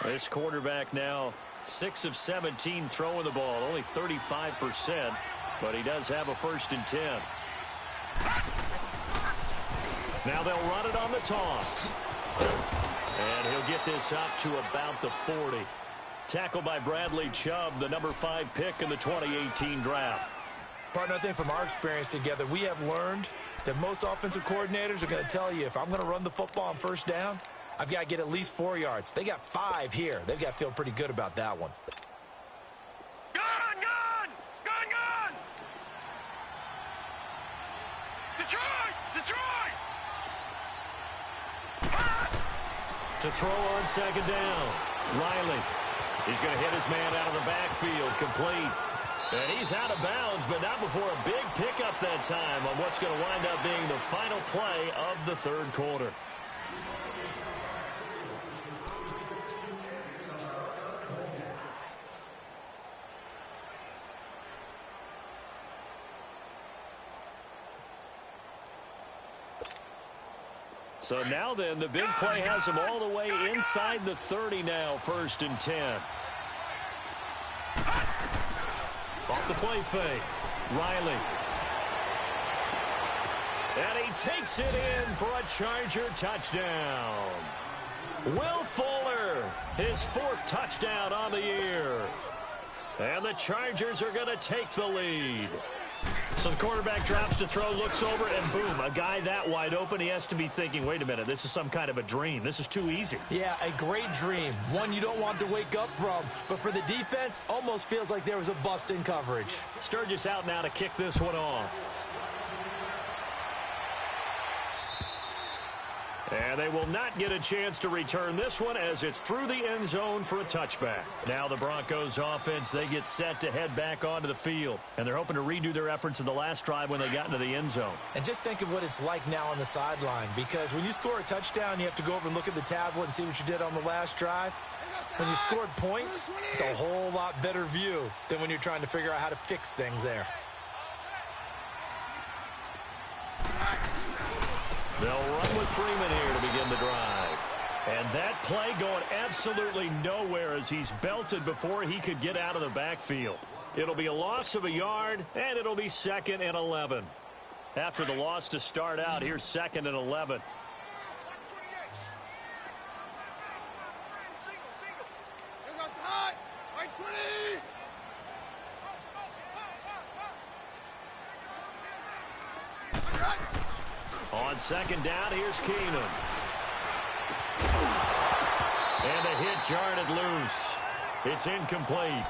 This quarterback now 6 of 17 throwing the ball, only 35%, but he does have a 1st and 10. Now they'll run it on the toss. And he'll get this up to about the 40. Tackled by Bradley Chubb, the number 5 pick in the 2018 draft.
Partner, I think from our experience together, we have learned that most offensive coordinators are going to tell you, if I'm going to run the football on 1st down, I've got to get at least 4 yards. They got 5 here. They've got to feel pretty good about that one.
Gun! Gun! Gun! Gun! Detroit! Detroit!
To throw on 2nd down. Riley. He's going to hit his man out of the backfield. Complete. And he's out of bounds, but not before a big pickup that time on what's going to wind up being the final play of the 3rd quarter. So now then, the big play has him all the way inside the 30 now, 1st and 10. Off the play fake. Riley. And he takes it in for a Charger touchdown. Will Fuller, his 4th touchdown on the year. And the Chargers are going to take the lead. So the quarterback drops to throw, looks over, and boom, a guy that wide open, he has to be thinking, wait a minute, this is some kind of a dream. This is too easy.
Yeah, a great dream. One you don't want to wake up from. But for the defense, almost feels like there was a bust in coverage.
Sturgis out now to kick this one off. And they will not get a chance to return this one as it's through the end zone for a touchback. Now the Broncos offense, they get set to head back onto the field. And they're hoping to redo their efforts in the last drive when they got into the end zone.
And just think of what it's like now on the sideline, because when you score a touchdown, you have to go over and look at the tablet and see what you did on the last drive. When you scored points, it's a whole lot better view than when you're trying to figure out how to fix things there.
They'll run with Freeman here to begin the drive. And that play going absolutely nowhere as he's belted before he could get out of the backfield. It'll be a loss of a yard, and it'll be 2nd and 11. After the loss to start out, here's 2nd and 11. On 2nd down, here's Keenum. And a hit jarred it loose. It's incomplete.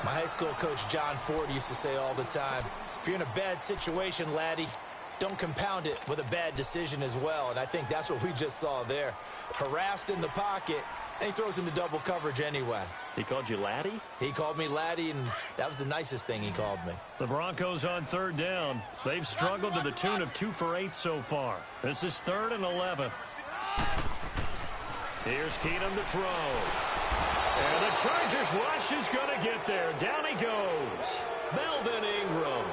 My high school coach, John Ford, used to say all the time, if you're in a bad situation, laddie, don't compound it with a bad decision as well. And I think that's what we just saw there. Harassed in the pocket, and he throws into double coverage anyway.
He called you laddie?
He called me laddie, and that was the nicest thing he called me.
The Broncos on 3rd down. They've struggled to the tune of 2 for 8 so far. This is 3rd and 11. Here's Keenum to throw. And the Chargers rush is going to get there. Down he goes. Melvin Ingram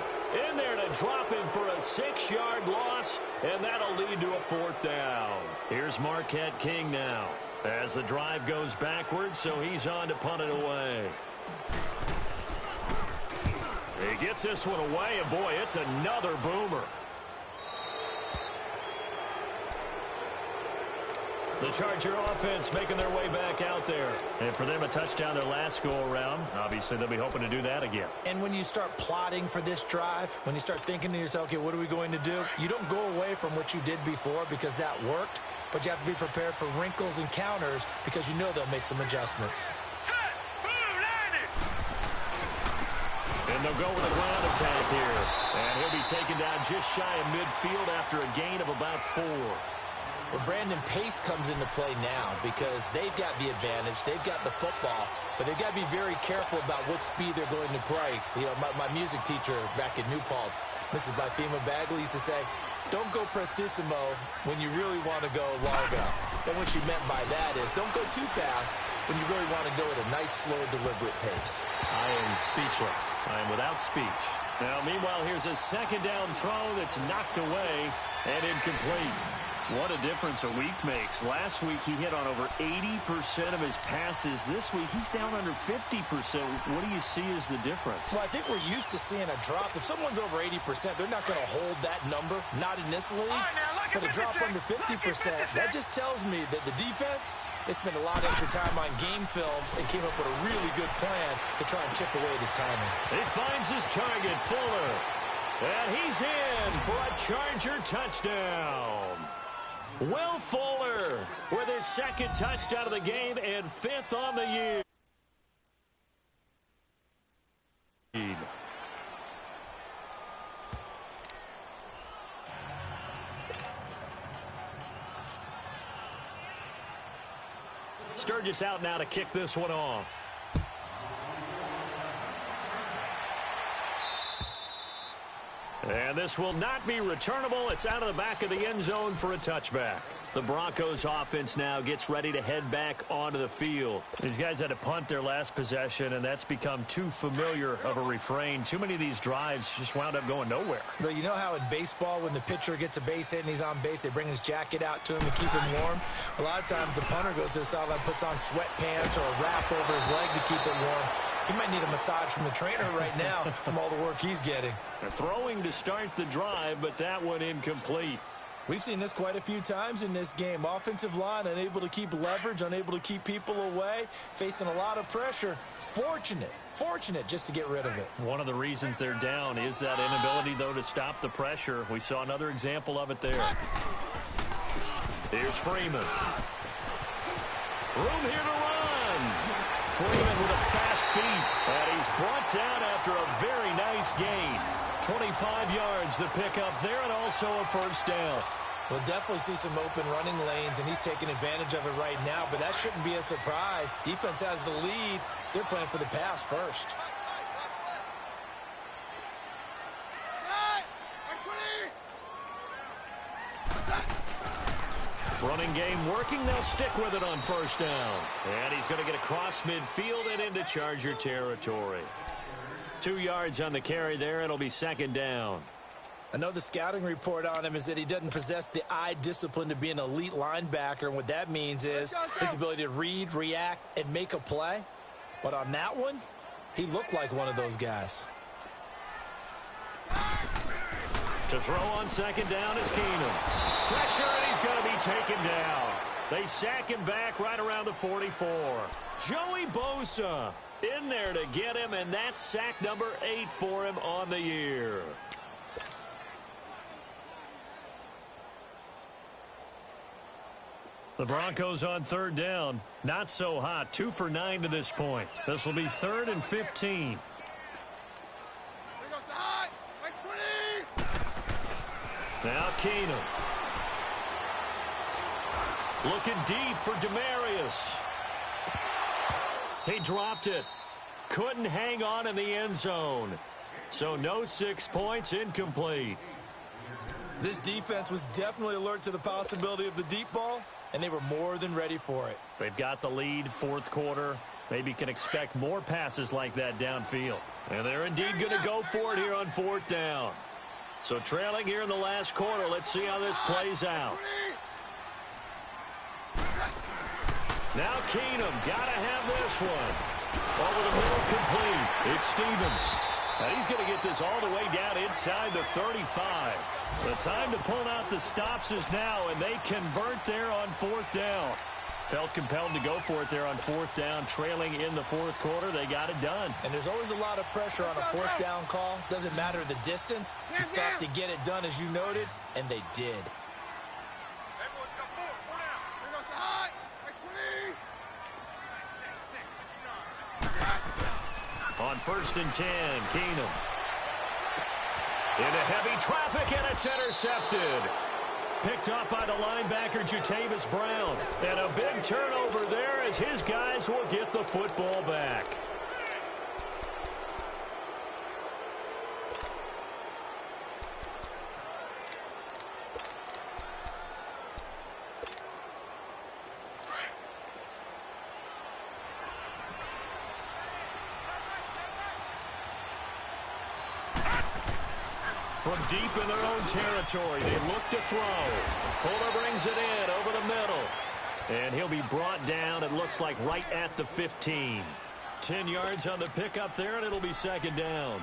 in there to drop him for a 6-yard loss, and that'll lead to a 4th down. Here's Marquette King now as the drive goes backwards, so he's on to punt it away. He gets this one away, and boy, it's another boomer. The Charger offense making their way back out there. And for them, a touchdown their last go-around. Obviously, they'll be hoping to do that again.
And when you start plotting for this drive, when you start thinking to yourself, okay, what are we going to do? You don't go away from what you did before because that worked, but you have to be prepared for wrinkles and counters because you know they'll make some adjustments.
And they'll go with a ground attack here. And he'll be taken down just shy of midfield after a gain of about 4.
Well, Brandon, pace comes into play now because they've got the advantage. They've got the football, but they've got to be very careful about what speed they're going to play. You know, my music teacher back in New Paltz, Mrs. Bythema Bagley, used to say, don't go prestissimo when you really want to go largo. And what she meant by that is don't go too fast when you really want to go at a nice, slow, deliberate pace.
I am speechless. I am without speech. Now, meanwhile, here's a second down throw that's knocked away and incomplete. What a difference a week makes. Last week, he hit on over 80% of his passes. This week, he's down under 50%. What do you see as the difference?
Well, I think we're used to seeing a drop. If someone's over 80%, they're not going to hold that number, not in this league. But a drop under 50%, that just tells me that the defense, they spent a lot of extra time on game films and came up with a really good plan to try and chip away at his timing.
He finds his target, Fuller. And he's in for a Charger touchdown. Will Fuller with his second touchdown of the game and 5th on the year. Sturgis out now to kick this one off. And this will not be returnable. It's out of the back of the end zone for a touchback. The Broncos offense now gets ready to head back onto the field. These guys had to punt their last possession, and that's become too familiar of a refrain. Too many of these drives just wound up going nowhere.
But you know how in baseball, when the pitcher gets a base hit and he's on base, they bring his jacket out to him to keep him warm? A lot of times the punter goes to the sideline, puts on sweatpants or a wrap over his leg to keep it warm. He might need a massage from the trainer right now from all the work he's getting.
They're throwing to start the drive, but that one incomplete.
We've seen this quite a few times in this game. Offensive line unable to keep leverage, unable to keep people away, facing a lot of pressure. Fortunate just to get rid of it.
One of the reasons they're down is that inability, though, to stop the pressure. We saw another example of it there. Here's Freeman. Room here to run. Freeman with a fast feet, and he's brought down after a very nice gain. 25 yards to pick up there, and also a first down.
We'll definitely see some open running lanes, and he's taking advantage of it right now, but that shouldn't be a surprise. Defense has the lead. They're playing for the pass first.
Running game working. They'll stick with it on first down. And he's going to get across midfield and into Charger territory. 2 yards on the carry there. It'll be second down.
I know the scouting report on him is that he doesn't possess the eye discipline to be an elite linebacker, and what that means is his ability to read, react, and make a play. But on that one, he looked like one of those guys.
To throw on second down is Keenum. Pressure, and he's going to be taken down. They sack him back right around the 44. Joey Bosa in there to get him, and that's sack number 8 for him on the year. The Broncos on third down. Not so hot. 2 for 9 to this point. This will be 3rd and 15. Now Keenum. Looking deep for Demarius. He dropped it. Couldn't hang on in the end zone. So no 6 points, incomplete.
This defense was definitely alert to the possibility of the deep ball, and they were more than ready for it.
They've got the lead, fourth quarter. Maybe can expect more passes like that downfield. And they're indeed going to go for it here on 4th down. So trailing here in the last quarter. Let's see how this plays out. Now Keenum, got to have this one. Over the middle, complete. It's Stevens. And he's going to get this all the way down inside the 35. The time to pull out the stops is now, and they convert there on 4th down. Felt compelled to go for it there on 4th down, trailing in the fourth quarter. They got it done.
And there's always a lot of pressure on a 4th down call. Doesn't matter the distance. You stop to get it done, as you noted, and they did.
On 1st and 10, Keenum. Into heavy traffic, and it's intercepted. picked up by the linebacker, Jatavis Brown. And a big turnover there as his guys will get the football back. From deep in their own territory, they look to throw. Fuller brings it in over the middle. And he'll be brought down, it looks like, right at the 15. 10 yards on the pickup there, and it'll be second down.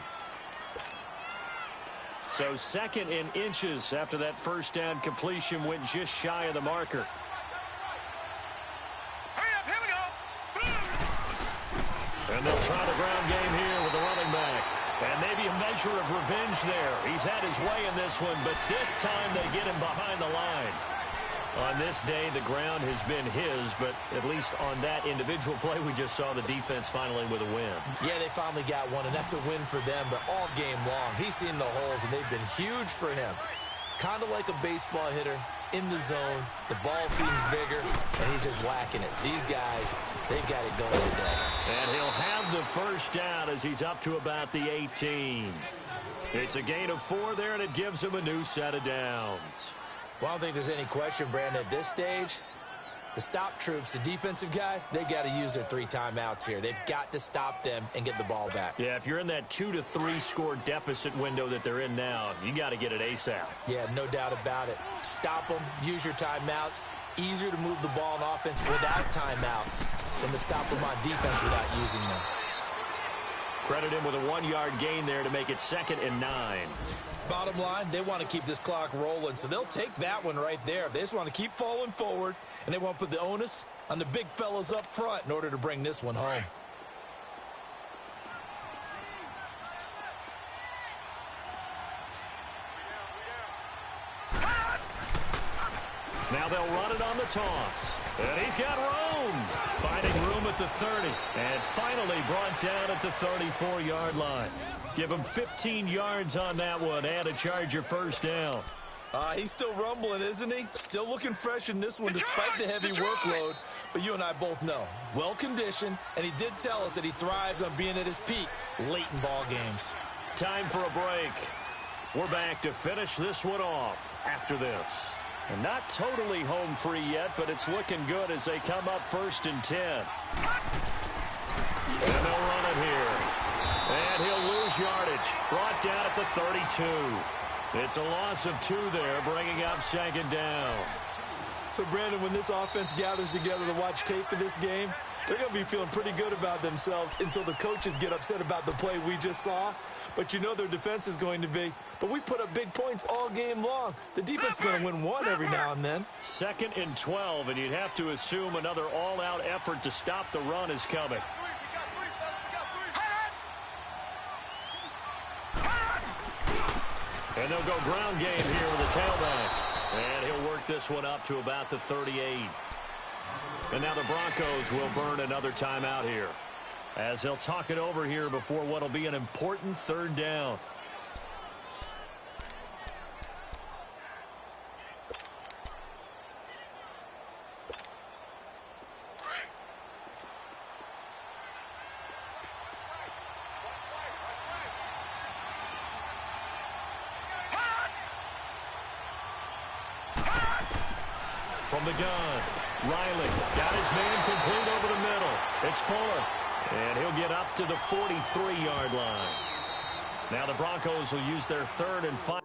So second in inches after that first down completion went just shy of the marker.
Hurry up, here we go.
And they'll try the ground game here with the running back. And maybe a measure of revenge there. He's had his way in this one, but this time they get him behind the line. On this day, the ground has been his, but at least on that individual play, we just saw the defense finally with a win.
Yeah, they finally got one, and that's a win for them, but all game long, he's seen the holes, and they've been huge for him. Kind of like a baseball hitter in the zone. The ball seems bigger, and he's just whacking it. These guys, they've got it going today.
And he'll have the first down as he's up to about the 18. It's a gain of 4 there, and it gives him a new set of downs.
Well, I don't think there's any question, Brandon, at this stage, the stop troops, the defensive guys, they got to use their 3 timeouts here. They've got to stop them and get the ball back.
Yeah, if you're in that 2 to 3 score deficit window that they're in now, you got to get it ASAP.
Yeah, no doubt about it. Stop them, use your timeouts. Easier to move the ball on offense without timeouts than to stop them on defense without using them.
Credit him with a 1-yard gain there to make it 2nd and 9.
Bottom line, they want to keep this clock rolling, so they'll take that one right there. They just want to keep falling forward, and they want to put the onus on the big fellas up front in order to bring this one home.
Now they'll run it on the toss. And he's got room. Finding room at the 30. And finally brought down at the 34-yard line. Give him 15 yards on that one and a Charger first down.
He's still rumbling, isn't he? Still looking fresh in this one despite the heavy workload. But you and I both know, well-conditioned, and he did tell us that he thrives on being at his peak late in ball games.
Time for a break. We're back to finish this one off after this. And not totally home free yet, but it's looking good as they come up 1st and 10. And they'll run it here. And he'll lose yardage. Brought down at the 32. It's a loss of 2 there, bringing up 2nd down.
So, Brandon, when this offense gathers together to watch tape for this game, they're going to be feeling pretty good about themselves until the coaches get upset about the play we just saw. But you know their defense is going to be. But we put up big points all game long. The defense is going to win one every now and then.
2nd and 12, and you'd have to assume another all-out effort to stop the run is coming. And they'll go ground game here with a tailback. And he'll work this one up to about the 38. And now the Broncos will burn another timeout here, as they'll talk it over here before what will be an important 3rd down. From the gun, Riley got his man complete over the middle. It's Fuller. And he'll get up to the 43-yard line. Now the Broncos will use their 3rd and 5.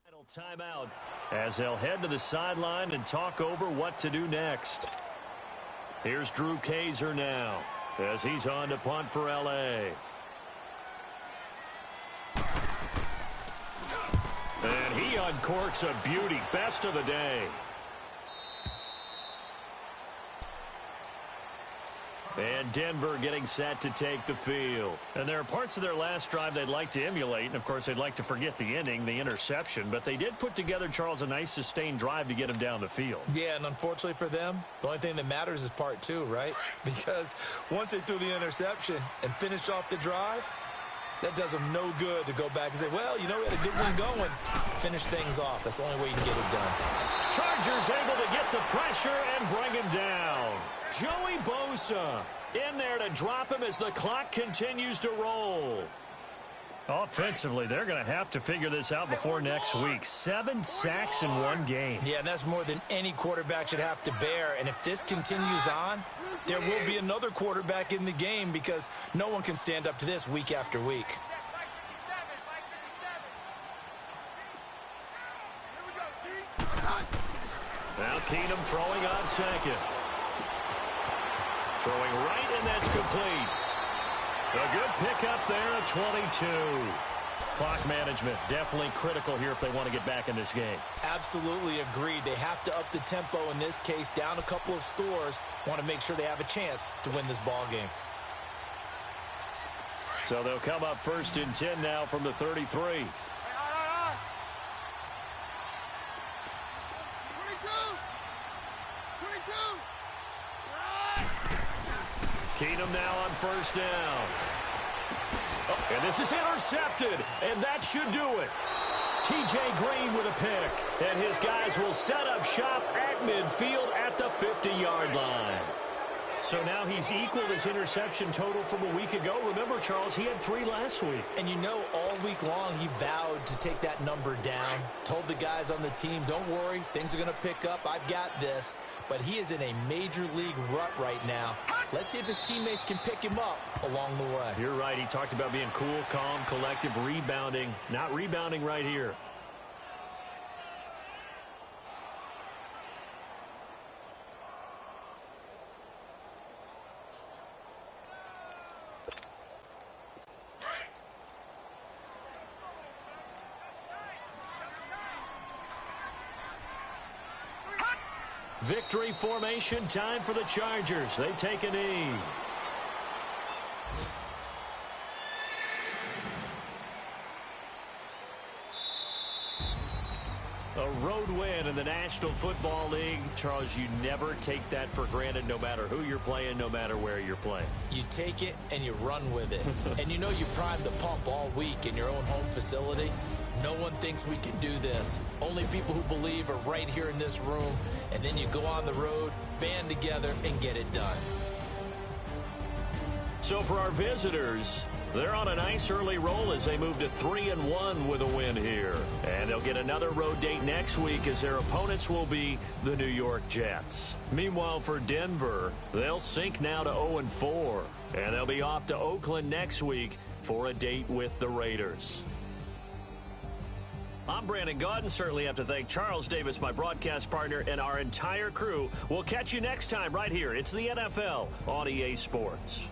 Final timeout as they'll head to the sideline and talk over what to do next. Here's Drew Kaiser now as he's on to punt for L.A. And he uncorks a beauty. Best of the day. And Denver getting set to take the field. And there are parts of their last drive they'd like to emulate. And, of course, they'd like to forget the ending, the interception. But they did put together, Charles, a nice sustained drive to get him down the field.
Yeah, and unfortunately for them, the only thing that matters is part 2, right? Because once they threw the interception and finished off the drive, That does them no good to go back and say, well, you know, we had a good one going. Finish things off. That's the only way you can get it done.
Chargers able to get the pressure and bring him down. Joey Bosa in there to drop him as the clock continues to roll. Offensively, they're going to have to figure this out before next week. 7 sacks in one game.
Yeah, and that's more than any quarterback should have to bear. And if this continues on, there will be another quarterback in the game because no one can stand up to this week after week.
Now Keenum throwing on second. Throwing right, and that's complete. A good pickup there at 22. Clock management definitely critical here if they want to get back in this game.
Absolutely agreed. They have to up the tempo in this case, down a couple of scores. Want to make sure they have a chance to win this ball game.
So they'll come up 1st and 10 now from the 33. Keenum now on 1st down. And this is intercepted, and that should do it. T.J. Green with a pick, and his guys will set up shop at midfield at the 50-yard line. So now he's equaled his interception total from a week ago. Remember, Charles, he had 3 last week.
And you know, all week long he vowed to take that number down. Told the guys on the team, don't worry, things are going to pick up. I've got this. But he is in a major league rut right now. Let's see if his teammates can pick him up along the way.
You're right. He talked about being cool, calm, collective, rebounding. Not rebounding right here. Victory formation time for the Chargers. They take a knee. A road win in the National Football League. Charles, you never take that for granted no matter who you're playing, no matter where you're playing.
You take it and you run with it. And you know you primed the pump all week in your own home facility. No one thinks we can do this. Only people who believe are right here in this room. And then you go on the road, band together, and get it done.
So for our visitors, they're on a nice early roll as they move to 3-1 with a win here. And they'll get another road date next week as their opponents will be the New York Jets. Meanwhile, for Denver, they'll sink now to 0-4. And they'll be off to Oakland next week for a date with the Raiders. I'm Brandon Gaudin. Certainly have to thank Charles Davis, my broadcast partner, and our entire crew. We'll catch you next time right here. It's the NFL on EA Sports.